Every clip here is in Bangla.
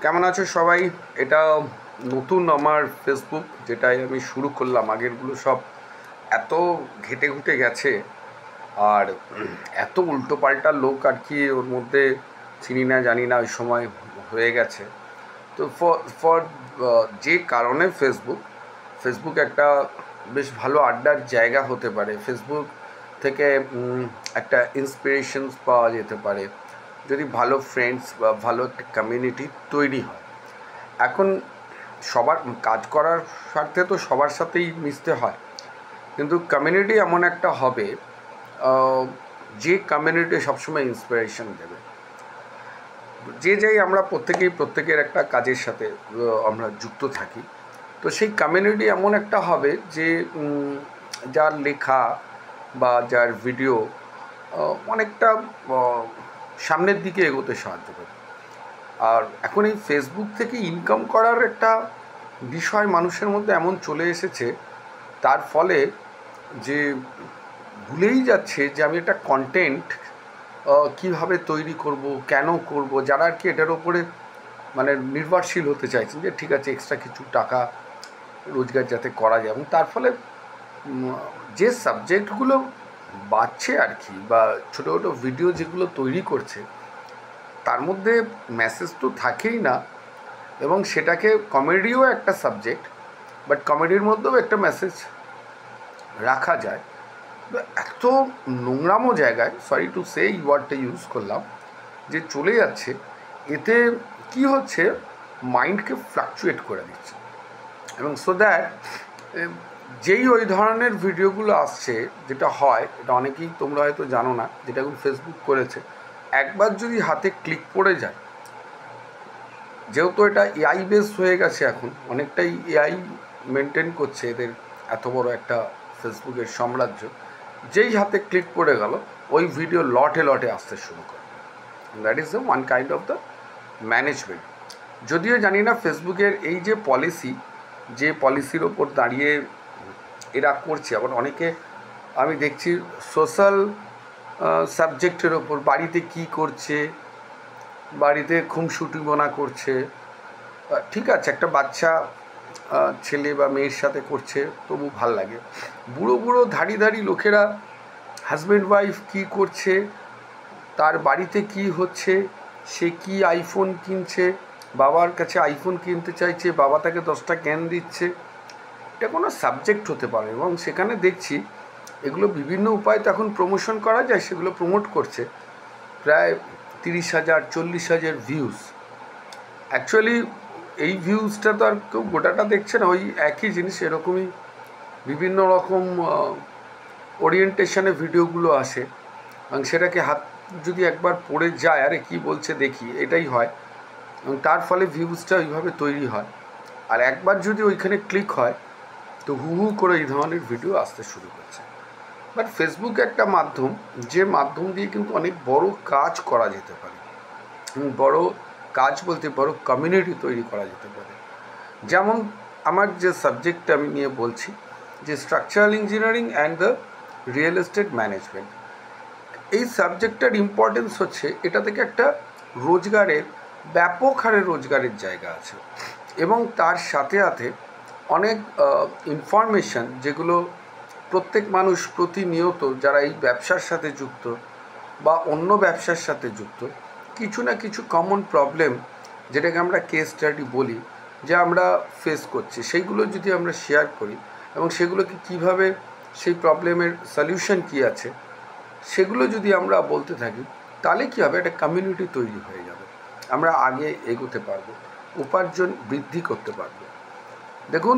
কেমন আছো সবাই? এটা নতুন আমার ফেসবুক, যেটাই আমি শুরু করলাম। আগেরগুলো সব এত ঘেটে ঘুটে গেছে, আর এত উল্টোপাল্টা লোক আর কি ওর মধ্যে, চিনি না জানি না ওই সময় হয়ে গেছে। তো ফর যে কারণে ফেসবুক একটা বেশ ভালো আড্ডার জায়গা হতে পারে। ফেসবুক থেকে একটা ইন্সপিরেশনস পাওয়া যেতে পারে যদি ভালো ফ্রেন্ডস বা ভালো একটা কমিউনিটি তৈরি হয়। এখন সবার কাজ করার স্বার্থে তো সবার সাথেই মিশতে হয়, কিন্তু কমিউনিটি এমন একটা হবে যে কমিউনিটি সবসময় ইন্সপিরেশন দেবে। যাই আমরা প্রত্যেকের একটা কাজের সাথে আমরা যুক্ত থাকি। তো সেই কমিউনিটি এমন একটা হবে যে যার লেখা বা যার ভিডিও অনেকটা সামনের দিকে এগোতে সাহায্য করে। আর এখন এই ফেসবুক থেকে ইনকাম করার একটা বিষয় মানুষের মধ্যে এমন চলে এসেছে, তার ফলে যে ভুলেই যাচ্ছে যে আমি একটা কন্টেন্ট কীভাবে তৈরি করব, কেন করব। যারা আর কি এটার ওপরে মানে নির্ভরশীল হতে চাইছেন যে ঠিক আছে এক্সট্রা কিছু টাকা রোজগার যাতে করা যায়, এবং তার ফলে যে সাবজেক্টগুলো বাড়ছে আর কি, বা ছোটো ছোটো ভিডিও যেগুলো তৈরি করছে, তার মধ্যে মেসেজ তো থাকেই না, এবং সেটাকে কমেডিও একটা সাবজেক্ট, বাট কমেডির মধ্যেও একটা মেসেজ রাখা যায়। এত নোংরামো জায়গায়, সরি টু সে এই ওয়ার্ডটা ইউজ করলাম, যে চলে যাচ্ছে। এতে কি হচ্ছে, মাইন্ডকে ফ্লাকচুয়েট করে দিচ্ছে। এবং সো দ্যাট যেই ওই ধরনের ভিডিওগুলো আসছে, যেটা হয়, এটা অনেকেই তোমরা হয়তো জানো না, যেটা এখন ফেসবুক করেছে, একবার যদি হাতে ক্লিক পড়ে যায়, যেহেতু এটা এআই বেস হয়ে গেছে, এখন অনেকটাই এআই মেনটেন করছে এদের এত বড় একটা ফেসবুকের সাম্রাজ্য। যেই হাতে ক্লিক পড়ে গেল, ওই ভিডিও লটে লটে আসতে শুরু করে। That is the one kind of the management. যদিও জানি না ফেসবুকের এই যে পলিসি, যে পলিসির ওপর দাঁড়িয়ে এরা করছে, আবার অনেকে আমি দেখছি সোশ্যাল সাবজেক্টের ওপর, বাড়িতে কি করছে, বাড়িতে খুনসুটি বোনা করছে, ঠিক আছে, একটা বাচ্চা ছেলে বা মেয়ের সাথে করছে, তবু ভাল লাগে। বুড়ো বুড়ো ধাড়ি লোকেরা হাজব্যান্ড ওয়াইফ কী করছে, তার বাড়িতে কি হচ্ছে, সে কি আইফোন কিনছে, বাবার কাছে আইফোন কিনতে চাইছে, বাবা তাকে 10টা জ্ঞান দিচ্ছে। এটা কোনো সাবজেক্ট হতে পারে, এবং সেখানে দেখছি এগুলো বিভিন্ন উপায়তে এখন প্রমোশন করা যায়, সেগুলো প্রমোট করছে। প্রায় 30,000 40,000 ভিউজ। অ্যাকচুয়ালি এই ভিউজটা তো আর কেউ গোটাটা দেখছে না, ওই একই জিনিস এরকমই বিভিন্ন রকম ওরিয়েন্টেশনে ভিডিওগুলো আসে, এবং সেটাকে হাত যদি একবার পড়ে যায়, আরে কি বলছে দেখি, এটাই হয়, এবং তার ফলে ভিউজটা ওইভাবে তৈরি হয়। আর একবার যদি ওইখানে ক্লিক হয়, তো হু হু করে এই ধরনের ভিডিও আসতে শুরু করছে। বাট ফেসবুক একটা মাধ্যম, যে মাধ্যম দিয়ে কিন্তু অনেক বড় কাজ করা যেতে পারে, বড় কাজ বলতে বড় কমিউনিটি তৈরি করা যেতে পারে। যেমন আমার যে সাবজেক্টটা আমি নিয়ে বলছি, যে structural engineering and the real estate management, এই সাবজেক্টটার ইম্পর্টেন্স হচ্ছে এটা থেকে একটা রোজগারের, ব্যাপক হারে রোজগারের জায়গা আছে, এবং তার সাথে সাথে অনেক ইনফরমেশান যেগুলো প্রত্যেক মানুষ প্রতিনিয়ত যারা এই ব্যবসার সাথে যুক্ত বা অন্য ব্যবসার সাথে যুক্ত, কিছু না কিছু কমন প্রবলেম, যেটাকে আমরা কেস স্টাডি বলি, যে আমরা ফেস করছি, সেইগুলো যদি আমরা শেয়ার করি, এবং সেগুলোকে কীভাবে, সেই প্রবলেমের সলিউশন কী আছে, সেগুলো যদি আমরা বলতে থাকি, তাহলে কী হবে, একটা কমিউনিটি তৈরি হয়ে যাবে, আমরা আগে এগোতে পারবো, উপার্জন বৃদ্ধি করতে পারবো। দেখুন,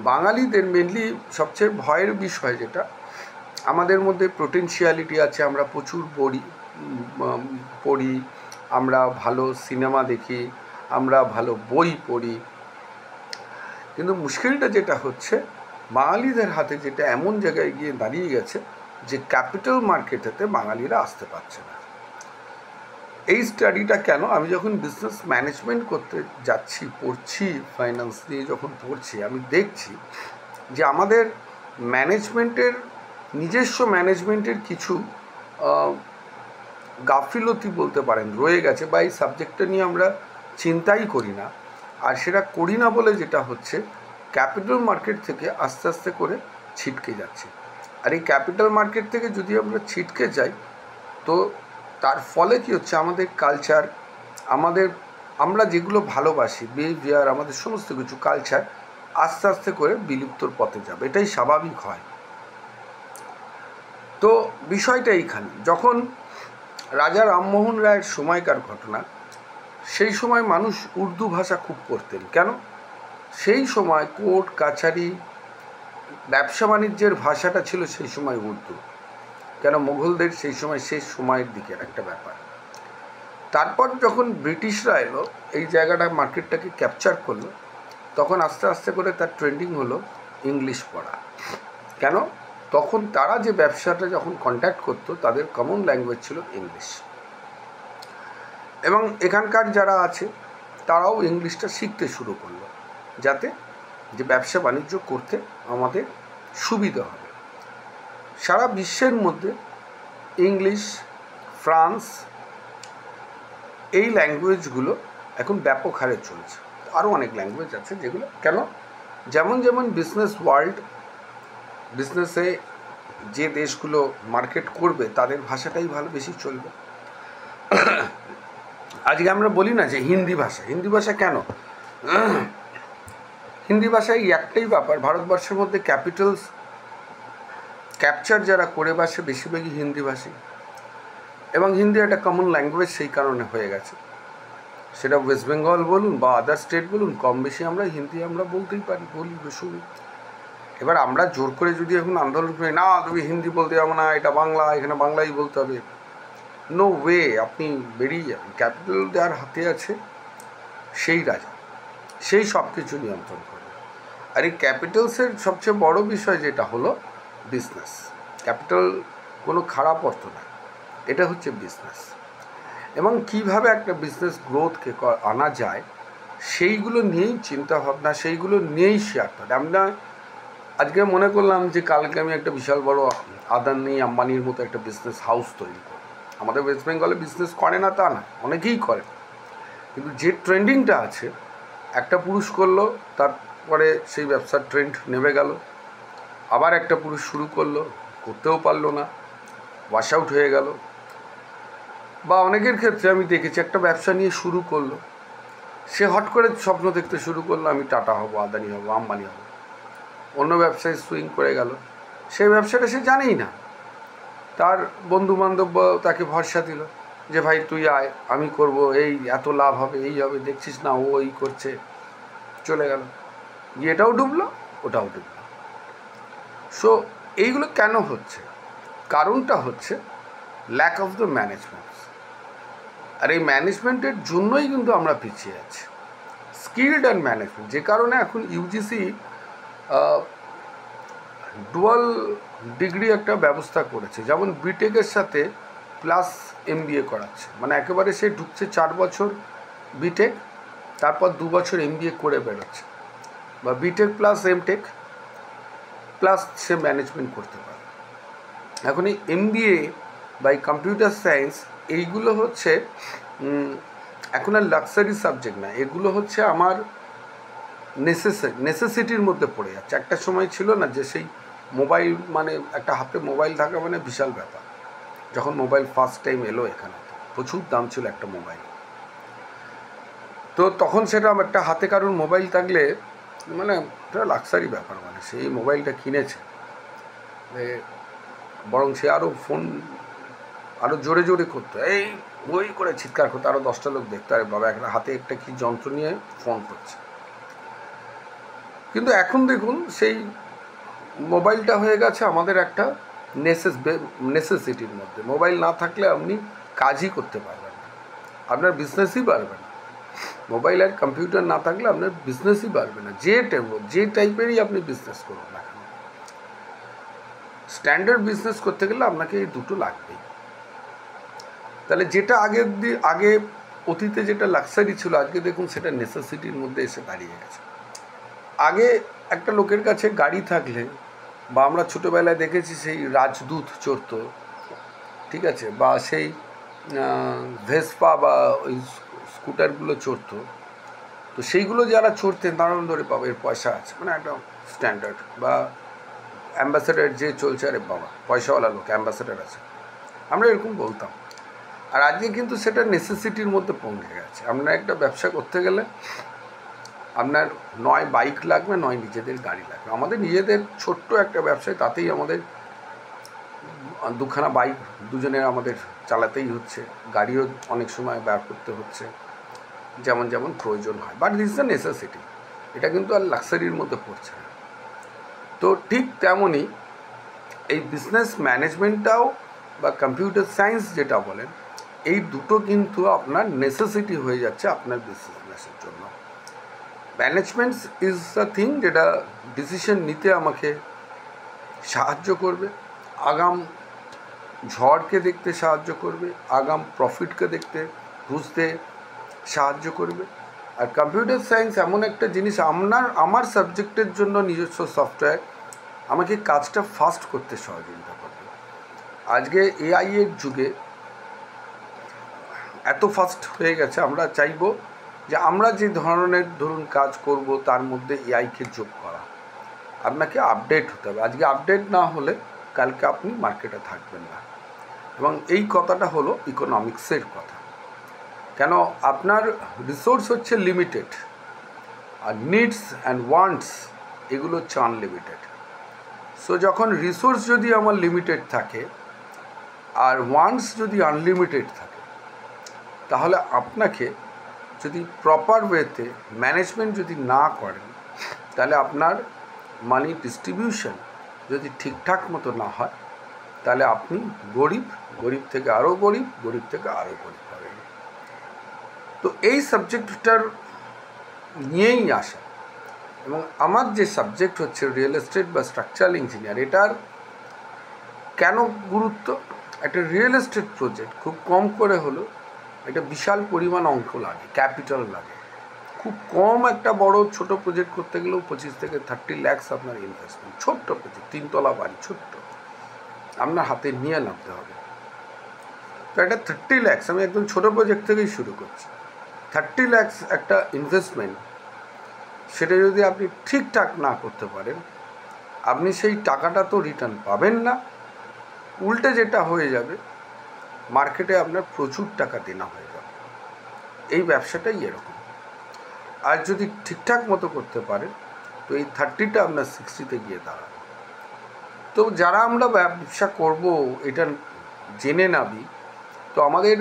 বাঙালিদের মেনলি সবচেয়ে ভয়ের বিষয় যেটা, আমাদের মধ্যে পোটেনশিয়ালিটি আছে, আমরা প্রচুর পড়ি, আমরা ভালো সিনেমা দেখি, আমরা ভালো বই পড়ি, কিন্তু মুশকিলটা যেটা হচ্ছে, বাঙালিদের হাতে যেটা এমন জায়গায় গিয়ে দাঁড়িয়ে গেছে, যে ক্যাপিটাল মার্কেটেতে বাঙালিরা আসতে পারছে না। এই স্টাডিটা কেন, আমি যখন বিজনেস ম্যানেজমেন্ট করতে যাচ্ছি, পড়ছি, ফাইন্যান্স নিয়ে যখন পড়ছি, আমি দেখছি যে আমাদের ম্যানেজমেন্টের, নিজস্ব ম্যানেজমেন্টের কিছু গাফিলতি বলতে পারেন রয়ে গেছে, বা এই সাবজেক্টটা নিয়ে আমরা চিন্তাই করি না। আর সেটা করি না বলে যেটা হচ্ছে, ক্যাপিটাল মার্কেট থেকে আস্তে আস্তে করে ছিটকে যাচ্ছে। আর এই ক্যাপিটাল মার্কেট থেকে যদি আমরা ছিটকে যাই, তো তার ফলে কী হচ্ছে, আমাদের কালচার, আমরা যেগুলো ভালোবাসি, বিহেভিয়ার, আমাদের সমস্ত কিছু কালচার আস্তে আস্তে করে বিলুপ্তর পথে যাবে। এটাই স্বাভাবিক হয়। তো বিষয়টা এইখানে, যখন রাজা রামমোহন রায়ের সময়কার ঘটনা, সেই সময় মানুষ উর্দু ভাষা খুব পড়তেন। কেন? সেই সময় কোর্ট কাছারি, ব্যবসা বাণিজ্যের ভাষাটা ছিল সেই সময় উর্দু। কেন? মুঘলদের সেই সময় শেষ সময়ের দিকের একটা ব্যাপার। তারপর যখন ব্রিটিশরা এলো, এই জায়গাটা মার্কেটটাকে ক্যাপচার করলো, তখন আস্তে আস্তে করে তার ট্রেন্ডিং হলো ইংলিশ পড়া। কেন? তখন তারা যে ব্যবসাটা যখন কন্ট্যাক্ট করতো, তাদের কমন ল্যাঙ্গুয়েজ ছিল ইংলিশ। এবং এখানকার যারা আছে তারাও ইংলিশটা শিখতে শুরু করলো, যাতে যে ব্যবসা বাণিজ্য করতে আমাদের সুবিধা হবে। সারা বিশ্বের মধ্যে ইংলিশ, ফ্রান্স, এই ল্যাঙ্গুয়েজগুলো এখন ব্যাপক হারে চলছে। আরও অনেক ল্যাঙ্গুয়েজ আছে যেগুলো, কেন? যেমন যেমন বিজনেস ওয়ার্ল্ড, বিজনেসে যে দেশগুলো মার্কেট করবে তাদের ভাষাটাই ভালো বেশি চলবে। আজকে আমরা বলি না যে হিন্দি ভাষা কেন? হিন্দি ভাষায় একটাই ব্যাপার, ভারতবর্ষের মধ্যে ক্যাপিটালস ক্যাপচার যারা করে বসে বেশিরভাগই হিন্দি ভাষী, এবং হিন্দি একটা কমন ল্যাঙ্গুয়েজ সেই কারণে হয়ে গেছে। সেটা ওয়েস্ট বেঙ্গল বলুন বা আদার স্টেট বলুন, কম বেশি আমরা হিন্দি আমরা বলতেই পারি, বলি শুনি। এবার আমরা জোর করে যদি এখন আন্দোলন করি, না তুমি হিন্দি বলতে যাবো না, এটা বাংলা, এখানে বাংলাই বলতে হবে, নো ওয়ে, আপনি বেরিয়ে যাবেন। ক্যাপিটাল যার হাতে আছে সেই রাজা, সেই সব কিছু নিয়ন্ত্রণ করবে। আর এই ক্যাপিটালসের সবচেয়ে বড় বিষয় যেটা হলো বিজনেস। ক্যাপিটাল কোনো খারাপ অর্থ না, এটা হচ্ছে বিজনেস। এবং কিভাবে একটা বিজনেস গ্রোথকে আনা যায় সেইগুলো নিয়েই চিন্তাভাবনা, সেইগুলো নিয়েই শেয়ার করে। আমরা আজকে মনে করলাম যে কালকে আমি একটা বিশাল বড় আদানি আম্বানির মতো একটা বিজনেস হাউস তৈরি করব। আমাদের ওয়েস্ট বেঙ্গলে বিজনেস করে না তা না, অনেকেই করে, কিন্তু যে ট্রেন্ডিংটা আছে, একটা পুরুষ করলো, তারপরে সেই ব্যবসার ট্রেন্ড নেমে গেল, আবার একটা পুরুষ শুরু করলো, করতেও পারলো না, ওয়াশ আউট হয়ে গেল। বা অনেকের ক্ষেত্রে আমি দেখেছি একটা ব্যবসা নিয়ে শুরু করলো, সে হট করে স্বপ্ন দেখতে শুরু করলো আমি টাটা হব, আদানি হব, আম্বানি হব, অন্য ব্যবসায় সুইং করে গেল। সেই ব্যবসাটা সে জানেই না, তার বন্ধুবান্ধব তাকে ভরসা দিল যে ভাই তুই আয়, আমি করব, এই এত লাভ হবে, এই হবে, দেখছিস না ও এই করছে, চলে গেল, গিয়ে এটাও ডুবলো, ওটাও ডুবলো। সো এইগুলো কেন হচ্ছে? কারণটা হচ্ছে ল্যাক অফ দ্য ম্যানেজমেন্ট। আর এই ম্যানেজমেন্টের জন্যই কিন্তু আমরা পিছিয়ে আছি, স্কিলড অ্যান্ড ম্যানেজমেন্ট। যে কারণে এখন ইউজিসি ডুয়াল ডিগ্রি একটা ব্যবস্থা করেছে, যেমন বিটেকের সাথে প্লাস এমবিএ করাচ্ছে, মানে একেবারে সে ঢুকছে 4 বছর বিটেক, তারপর 2 বছর এমবিএ করে বেরোচ্ছে, বা বিটেক প্লাস এমটেক প্লাস সে ম্যানেজমেন্ট করতে পারে। এখন এই এমবিএ বা কম্পিউটার সায়েন্স এইগুলো হচ্ছে এখন আর লাক্সারি সাবজেক্ট না, এগুলো হচ্ছে আমার নেসেসিটির মধ্যে পড়ে যাচ্ছে। একটা সময় ছিল না যে সেই মোবাইল, মানে একটা হাতে মোবাইল থাকা মানে বিশাল ব্যাপার। যখন মোবাইল ফার্স্ট টাইম এলো এখানে, প্রচুর দাম ছিল একটা মোবাইল, তো তখন সেটা একটা হাতে কারোর মোবাইল থাকলে মানে এটা লাক্সারি ব্যাপার, মানে সেই মোবাইলটা কিনেছে, বরং সে আরও ফোন আরও জোরে জোরে করতো, এই বই করে চিৎকার করতো, আরও 10টা লোক দেখতো, আরে বাবা একটা হাতে একটা কি যন্ত্র নিয়ে ফোন করছে। কিন্তু এখন দেখুন সেই মোবাইলটা হয়ে গেছে আমাদের একটা নেসেসিটির মধ্যে। মোবাইল না থাকলে আপনি কাজই করতে পারবেন না, আপনার বিজনেসই পারবেন না। মোবাইল আর কম্পিউটার না থাকলে আপনার বিজনেসই পারবে না, যে টাইপেরই আপনি বিজনেস করুন না কেন। স্ট্যান্ডার্ড বিজনেস করতে গেলে আপনাকে এই দুটো লাগবেই। তাহলে যেটা আগে অতীতে যেটা লাক্সারি ছিল, আজকে দেখুন সেটা নেসেসিটির মধ্যে এসে দাঁড়িয়ে গেছে। আগে একটা লোকের কাছে গাড়ি থাকলে, বা আমরা ছোটোবেলায় দেখেছি সেই রাজদূত চড়তো, ঠিক আছে, বা সেই ভেসপা বা ওই স্কুটারগুলো চড়তো, তো সেইগুলো যারা চড়তেন তারা ধরে পাবে এর পয়সা আছে, মানে একটা স্ট্যান্ডার্ড, বা অ্যাম্বাসেডার যে চলছে, আরে বাবা পয়সাওয়ালা লোক অ্যাম্বাসেডার আছে, আমরা এরকম বলতাম। আর আজকে কিন্তু সেটা নেসেসিটির মধ্যে পৌঁছে গেছে। আপনার একটা ব্যবসা করতে গেলে আপনার নয় বাইক লাগবে, নয় নিজেদের গাড়ি লাগবে। আমাদের নিজেদের ছোট্ট একটা ব্যবসায়, তাতেই আমাদের দুখানা বাইক দুজনের আমাদের চালাতেই হচ্ছে, গাড়িও অনেক সময় ব্যয় করতে হচ্ছে, যেমন যেমন প্রয়োজন হয়। But this is a necessity, এটা কিন্তু আর লাক্সারির মধ্যে পড়ছে না। তো ঠিক তেমনই এই বিজনেস ম্যানেজমেন্টটাও বা কম্পিউটার সায়েন্স যেটা বলেন, এই দুটো কিন্তু আপনার নেসেসিটি হয়ে যাচ্ছে আপনার বিজনেসের জন্য। ম্যানেজমেন্ট ইজ দ্য থিং যেটা ডিসিশন নিতে আমাকে সাহায্য করবে, আগাম ঝড়কে দেখতে সাহায্য করবে, আগাম প্রফিটকে দেখতে বুঝতে সাহায্য করবে। আর কম্পিউটার সায়েন্স এমন একটা জিনিস, আমার সাবজেক্টের জন্য নিজস্ব সফটওয়্যার আমাকে কাজটা ফাস্ট করতে সহযোগিতা করবে। আজকে এআই এর যুগে এত ফাস্ট হয়ে গেছে, আমরা চাইব যে আমরা যে ধরনের ধরুন কাজ করব তার মধ্যে এআইকে যোগ করা। আপনাকে আপডেট হতে হবে, আজকে আপডেট না হলে কালকে আপনি মার্কেটে থাকবেন না। এবং এই কথাটা হলো ইকোনমিক্সের কথা। কেন, আপনার রিসোর্স হচ্ছে লিমিটেড, আর নিডস অ্যান্ড ওয়ান্টস এগুলো হচ্ছে আনলিমিটেড। সো যখন রিসোর্স যদি আমার লিমিটেড থাকে আর ওয়ান্টস যদি আনলিমিটেড থাকে, তাহলে আপনাকে যদি প্রপার ওয়েতে ম্যানেজমেন্ট যদি না করেন, তাহলে আপনার মানি ডিস্ট্রিবিউশন যদি ঠিকঠাক মতো না হয়, তাহলে আপনি গরিব, গরিব থেকে আরও গরিব, গরিব থেকে আরও গরিব হবেন। তো এই সাবজেক্টটার নিয়েই আসা, এবং আমার যে সাবজেক্ট হচ্ছে রিয়েল এস্টেট বা স্ট্রাকচারাল ইঞ্জিনিয়ার, এটার কেন গুরুত্ব? একটা রিয়েল এস্টেট প্রজেক্ট খুব কম করে হলো এটা বিশাল পরিমাণ অঙ্ক লাগে, ক্যাপিটাল লাগে। খুব কম একটা বড় ছোট প্রজেক্ট করতে গেলেও 25 থেকে 30 লাখ আপনার ইনভেস্টমেন্ট। ছোট্ট প্রজেক্ট, 3 তলা বাড়ি, ছোট্ট, আপনার হাতে নিয়ে নামতে হবে। তো এটা 30 লাখ, আমি একদম ছোটো প্রজেক্ট থেকেই শুরু করছি। 30 লাখ একটা ইনভেস্টমেন্ট, সেটা যদি আপনি ঠিকঠাক না করতে পারেন, আপনি সেই টাকাটা তো রিটার্ন পাবেন না। উল্টে যেটা হয়ে যাবে, মার্কেটে আপনার প্রচুর টাকা দেনা হয়ে যাবে। এই ব্যবসাটাই এরকম। আর যদি ঠিকঠাক মতো করতে পারেন, তো এই 30টা আপনার 60তে গিয়ে দাঁড়াবে। তো যারা আমরা ব্যবসা করব এটা জেনে নাবি, তো আমাদের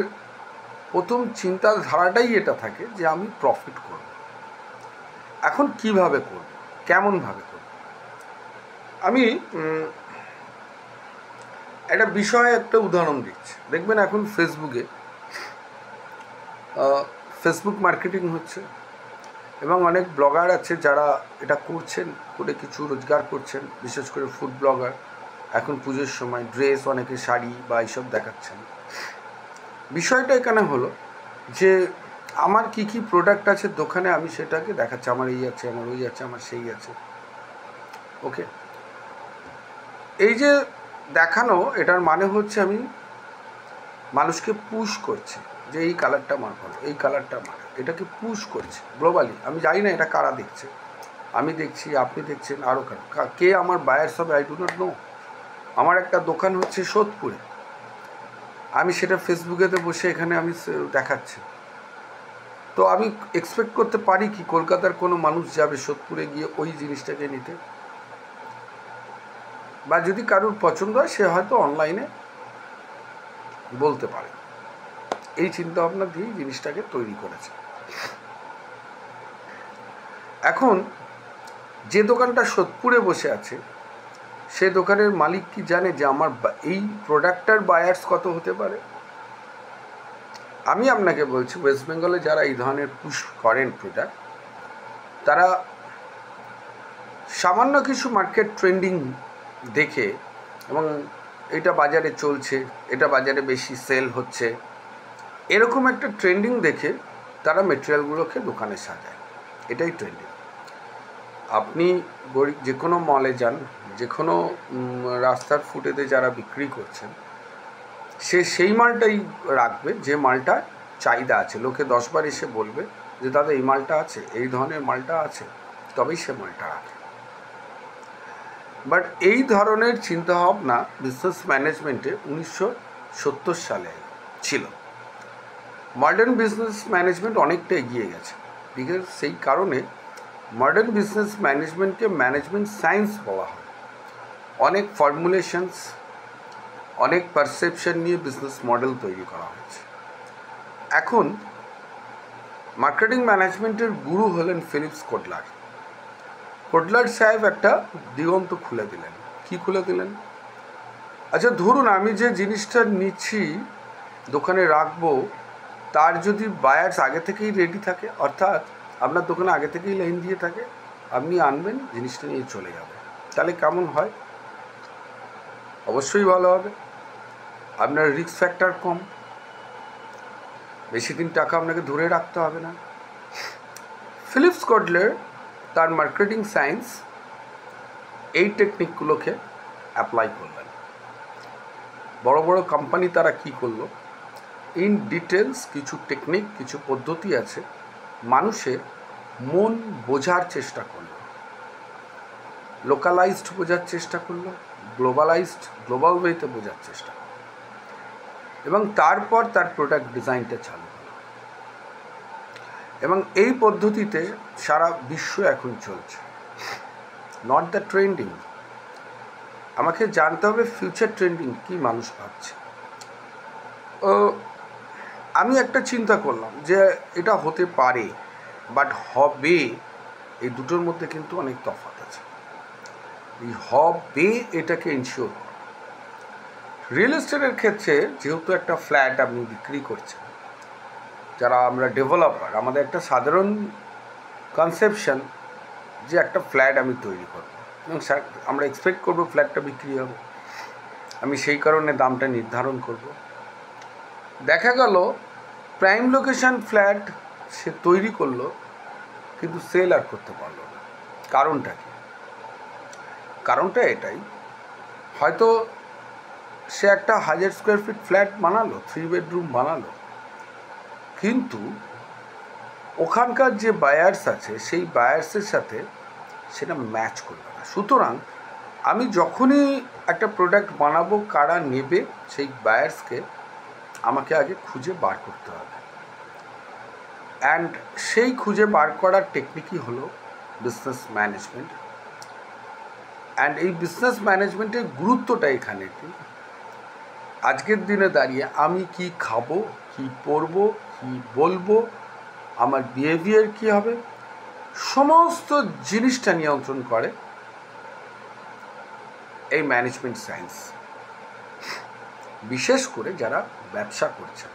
প্রথম চিন্তাধারাটাই এটা থাকে যে আমি প্রফিট করব। এখন কিভাবে করব, কেমনভাবে করব? আমি একটা বিষয়ে একটা উদাহরণ দিচ্ছি। দেখবেন এখন ফেসবুক মার্কেটিং হচ্ছে, এবং অনেক ব্লগার আছে যারা এটা করছেন, করে কিছু রোজগার করছেন, বিশেষ করে ফুড ব্লগার। এখন পুজোর সময় ড্রেস, অনেকে শাড়ি বা এইসব দেখাচ্ছেন। বিষয়টা এখানে হলো যে আমার কি কি প্রোডাক্ট আছে দোকানে, আমি সেটাকে দেখাচ্ছি, আমার এই আছে, আমার ওই আছে, আমার সেই আছে। ওকে, এই যে দেখানো, এটার মানে হচ্ছে আমি মানুষকে পুশ করছি যে এই কালারটা আমার ভালো, এই কালারটা আমার, এটাকে পুশ করছি গ্লোবালি। আমি জানি না এটা কারা দেখছে, আমি দেখছি, আপনি দেখছেন, আরও কে আমার বায়ার্স হবে আই ডু নট নো। আমার একটা দোকান হচ্ছে সোদপুরে, আমি সেটা ফেসবুকেতে বসে এখানে আমি দেখাচ্ছি। তো আমি এক্সপেক্ট করতে পারি কি কলকাতার কোনো মানুষ যাবে সোদপুরে গিয়ে ওই জিনিসটাকে নিতে? বা যদি কারোর পছন্দ হয়, সে হয়তো অনলাইনে বলতে পারে। এই চিন্তা ভাবনা দিয়েই জিনিসটাকে তৈরি করেছে। এখন যে দোকানটা সোদপুরে বসে আছে, সে দোকানের মালিক কি জানে যে আমার এই প্রোডাক্টটার বায়ার্স কত হতে পারে? আমি আপনাকে বলছি, ওয়েস্ট বেঙ্গলে যারা এই ধরনের পুশ করেন প্রোডাক্ট, তারা সামান্য কিছু মার্কেট ট্রেন্ডিং দেখে, এবং এটা বাজারে চলছে, এটা বাজারে বেশি সেল হচ্ছে, এরকম একটা ট্রেন্ডিং দেখে তারা মেটেরিয়ালগুলোকে দোকানে সাজায়। এটাই ট্রেন্ডিং। আপনি যে কোনো মলে যান, যে কোনো রাস্তার ফুটেতে যারা বিক্রি করছেন, সে সেই মালটাই রাখবে যে মালটা চাহিদা আছে, লোকে 10বার এসে বলবে যে দাদা এই মালটা আছে, এই ধরনের মালটা আছে, তবেই সে মালটা রাখে। বাট এই ধরনের চিন্তাভাবনা বিজনেস ম্যানেজমেন্টে 1970 সালে ছিল। মডার্ন বিজনেস ম্যানেজমেন্ট অনেকটা এগিয়ে গেছে, বিকজ সেই কারণে মডার্ন বিজনেস ম্যানেজমেন্টকে ম্যানেজমেন্ট সায়েন্স বলা হয়। অনেক ফর্মুলেশনস, অনেক পারসেপশন নিয়ে বিজনেস মডেল তৈরি করা হয়েছে। এখন মার্কেটিং ম্যানেজমেন্টের গুরু হলেন ফিলিপস কোটলার। কোটলার সাহেব একটা দিগন্ত খুলে দিলেন। কি খুলে দিলেন? আচ্ছা ধরুন আমি যে জিনিসটা নিচ্ছি, দোকানে রাখবো, তার যদি বায়ার্স আগে থেকেই রেডি থাকে, অর্থাৎ আপনার দোকানে আগে থেকেই লাইন দিয়ে থাকে, আপনি আনবেন, জিনিসটা নিয়ে চলে যাবে, তাহলে কেমন হয়? অবশ্যই ভালো হবে। আপনার রিস্ক ফ্যাক্টর কম, বেশি দিন টাকা আপনাকে ধরে রাখতে হবে না। ফিলিপস কোটলার তার মার্কেটিং সায়েন্স এই টেকনিকগুলোকে অ্যাপ্লাই করলেন। বড় বড় কোম্পানি তারা কি করলো, ইন ডিটেলস কিছু টেকনিক, কিছু পদ্ধতি আছে, মানুষের মন বোঝার চেষ্টা করলো, লোকালাইজড বোঝার চেষ্টা করলো, গ্লোবাল ওয়েতে বোঝার চেষ্টা করলো, এবং তারপর তার প্রোডাক্ট ডিজাইনটা চালু হলো। এবং এই পদ্ধতিতে সারা বিশ্ব এখন চলছে। নট দ্য ট্রেন্ডিং, আমাকে জানতে হবে ফিউচার ট্রেন্ডিং কি মানুষ ভাবছে। আমি একটা চিন্তা করলাম যে এটা হতে পারে, বাট হবে, এই দুটোর মধ্যে কিন্তু অনেক তফাৎ আছে। এই হবে এটাকে ইনশিওর করা। রিয়েল এস্টেটের ক্ষেত্রে যেহেতু একটা ফ্ল্যাট আপনি বিক্রি করছেন, যারা আমরা ডেভেলপার, আমাদের একটা সাধারণ কনসেপশন যে একটা ফ্ল্যাট আমি তৈরি করব এবং আমরা এক্সপেক্ট করব ফ্ল্যাটটা বিক্রি হবে, আমি সেই কারণে দামটা নির্ধারণ করব। দেখা গেল প্রাইম লোকেশন ফ্ল্যাট সে তৈরি করলো, কিন্তু সেল আর করতে পারলো না। কারণটা কি? কারণটা এটাই, হয়তো সে একটা 1000 স্কোয়ার ফিট ফ্ল্যাট বানালো, 3 বেডরুম বানালো, কিন্তু ওখানকার যে বায়ার্স আছে সেই বায়ার্সের সাথে সেটা ম্যাচ করবে না। সুতরাং আমি যখনই একটা প্রোডাক্ট বানাবো, কারা নেবে সেই বায়ার্সকে আমাকে আগে খুঁজে বার করতে হবে। অ্যান্ড সেই খুঁজে বার করার টেকনিকই হলো বিজনেস ম্যানেজমেন্ট। অ্যান্ড এই বিজনেস ম্যানেজমেন্টের গুরুত্বটা এখানে কি, আজকের দিনে দাঁড়িয়ে আমি কি খাবো, কি পরবো, কি বলবো, আমার বিহেভিয়ার কী হবে, সমস্ত জিনিসটা নিয়ন্ত্রণ করে এই ম্যানেজমেন্ট সায়েন্স। বিশেষ করে যারা ব্যবসা করছেন,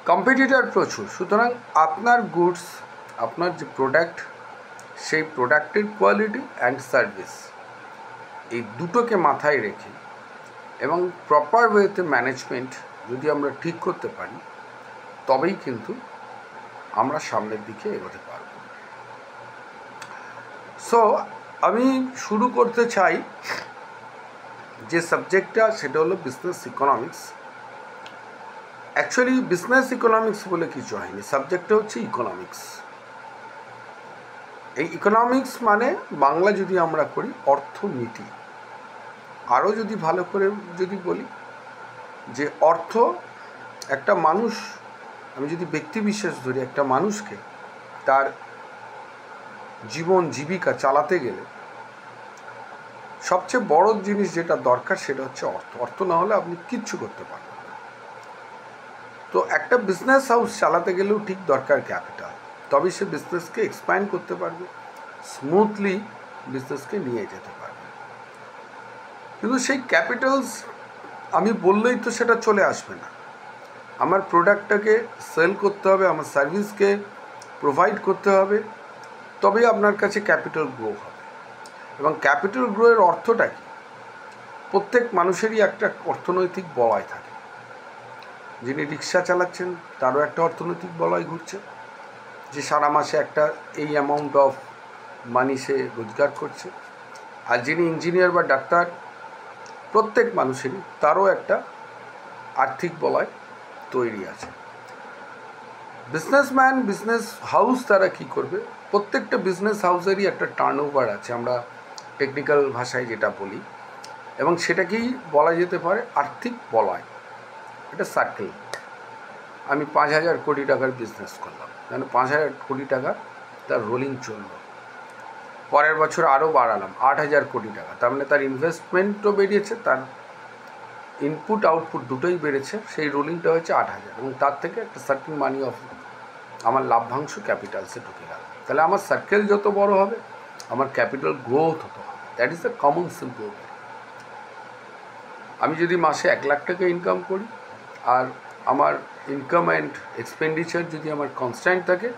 কম্পিটিটর প্রচুর, সুতরাং আপনার গুডস, আপনার যে প্রোডাক্ট, সেই প্রোডাক্টের কোয়ালিটি অ্যান্ড সার্ভিস, এই দুটোকে মাথায় রেখে এবং প্রপার ওয়েতে ম্যানেজমেন্ট যদি আমরা ঠিক করতে পারি, তবেই কিন্তু আমরা সামনের দিকে এগোতে পারব। সো আমি শুরু করতে চাই যে সাবজেক্টটা, সেটা হলো business economics. Actually business economics বলে কিছু হয়নি, সাবজেক্টটা হচ্ছে ইকোনমিক্স। এই ইকোনমিক্স মানে বাংলা যদি আমরা করি অর্থনীতি। আরও যদি ভালো করে যদি বলি যে অর্থ, একটা মানুষ, আমি যদি ব্যক্তি বিশেষ ধরি, একটা মানুষকে তার জীবন জীবিকা চালাতে গেলে সবচেয়ে বড় জিনিস যেটা দরকার সেটা হচ্ছে অর্থ। অর্থ না হলে আপনি কিচ্ছু করতে পারবেন না। তো একটা বিজনেস হাউস চালাতে গেলেও ঠিক দরকার ক্যাপিটাল, তবে সে বিজনেসকে এক্সপ্যান্ড করতে পারবে, স্মুথলি বিজনেসকে নিয়ে যেতে পারবে। কিন্তু সেই ক্যাপিটালস আমি বললেই তো সেটা চলে আসবে না। আমার প্রোডাক্টটাকে সেল করতে হবে, আমার সার্ভিসকে প্রোভাইড করতে হবে, তবেই আপনার কাছে ক্যাপিটাল গ্রো হবে। এবং ক্যাপিটাল গ্রোয়ের অর্থটা কি? প্রত্যেক মানুষেরই একটা অর্থনৈতিক বলয় থাকে। যিনি রিক্সা চালাচ্ছেন তারও একটা অর্থনৈতিক বলয় ঘুরছে, যে সারা মাসে একটা এই অ্যামাউন্ট অফ মানি সে রোজগার করছে। আর যিনি ইঞ্জিনিয়ার বা ডাক্তার, প্রত্যেক মানুষেরই তারও একটা আর্থিক বলয় তৈরি আছে। বিজনেসম্যান, বিজনেস হাউস তারা কী করবে, প্রত্যেকটা বিজনেস হাউসেরই একটা টার্নওভার আছে, আমরা টেকনিক্যাল ভাষায় যেটা বলি, এবং সেটাকেই বলা যেতে পারে আর্থিক বলয়। এটা সার্কেল। আমি 5,000 কোটি টাকার বিজনেস করলাম, মানে 5,000 কোটি টাকা তার রোলিং চলল, পরের বছর আরও বাড়ালাম 8,000 কোটি টাকা, তার মানে তার ইনভেস্টমেন্টও বেরিয়েছে, তার ইনপুট আউটপুট দুটোই বেড়েছে, সেই রোলিংটা হচ্ছে 8,000, এবং তার থেকে একটা সার্টেন মানি অফ আমার লাভ্যাংশ ক্যাপিটালসে ঢুকে গেল। তাহলে আমার সার্কেল যত বড় হবে আমার ক্যাপিটাল গ্রোথ হতে হবে। That is the common simple. আমি যদি মাসে 1 লাখ টাকা ইনকাম করি আর আমার ইনকাম অ্যান্ড এক্সপেন্ডিচার যদি আমার কনস্ট্যান্ট থাকে,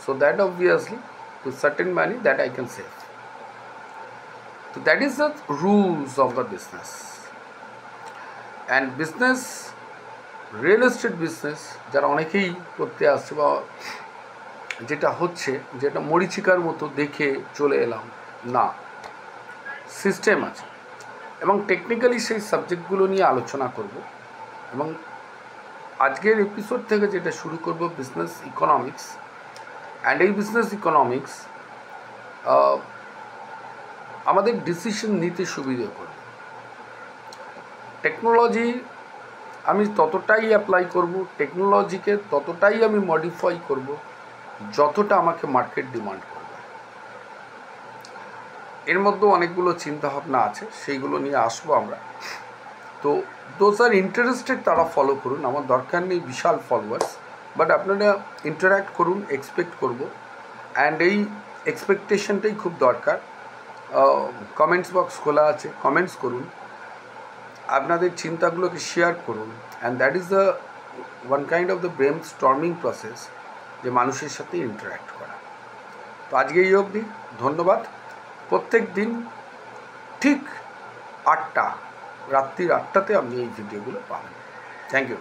so that obviously to certain money that I can save. তো that is the rules of the business. And business, real estate business যারা অনেকেই করতে আসছে, বা যেটা হচ্ছে, যেটা মরিচিকার মতো দেখে চলে এলাম, না, সিস্টেম আছে, এবং টেকনিক্যালি সেই সাবজেক্টগুলো নিয়ে আলোচনা করব। এবং আজকের এপিসোড থেকে যেটা শুরু করব, বিজনেস ইকোনমিক্স। অ্যান্ড এই বিজনেস ইকোনমিক্স আমাদের ডিসিশন নিতে সুবিধা করবে। টেকনোলজি আমি ততটাই অ্যাপ্লাই করব, টেকনোলজিকে ততটাই আমি মডিফাই করব যতটা আমাকে মার্কেট ডিমান্ড করবে। এর মধ্যে অনেকগুলো চিন্তাভাবনা আছে, সেইগুলো নিয়ে আসবো আমরা। তো দোজ আর ইন্টারেস্টেড তারা ফলো করুন, আমার দরকার নেই বিশাল ফলোয়ার্স, বাট আপনারা ইন্টারাক্ট করুন, এক্সপেক্ট করব। অ্যান্ড এই এক্সপেকটেশনটাই খুব দরকার। কমেন্টস বক্স খোলা আছে, কমেন্টস করুন, আপনাদের চিন্তাগুলোকে শেয়ার করুন। And that is the one kind of the brain storming process, যে মানুষের সাথে ইন্টারাক্ট করা। তো আজকে এই অবধি, ধন্যবাদ। প্রত্যেক দিন ঠিক রাত্রির 8টাতে আপনি এই ভিডিওগুলো পাবেন। Thank you.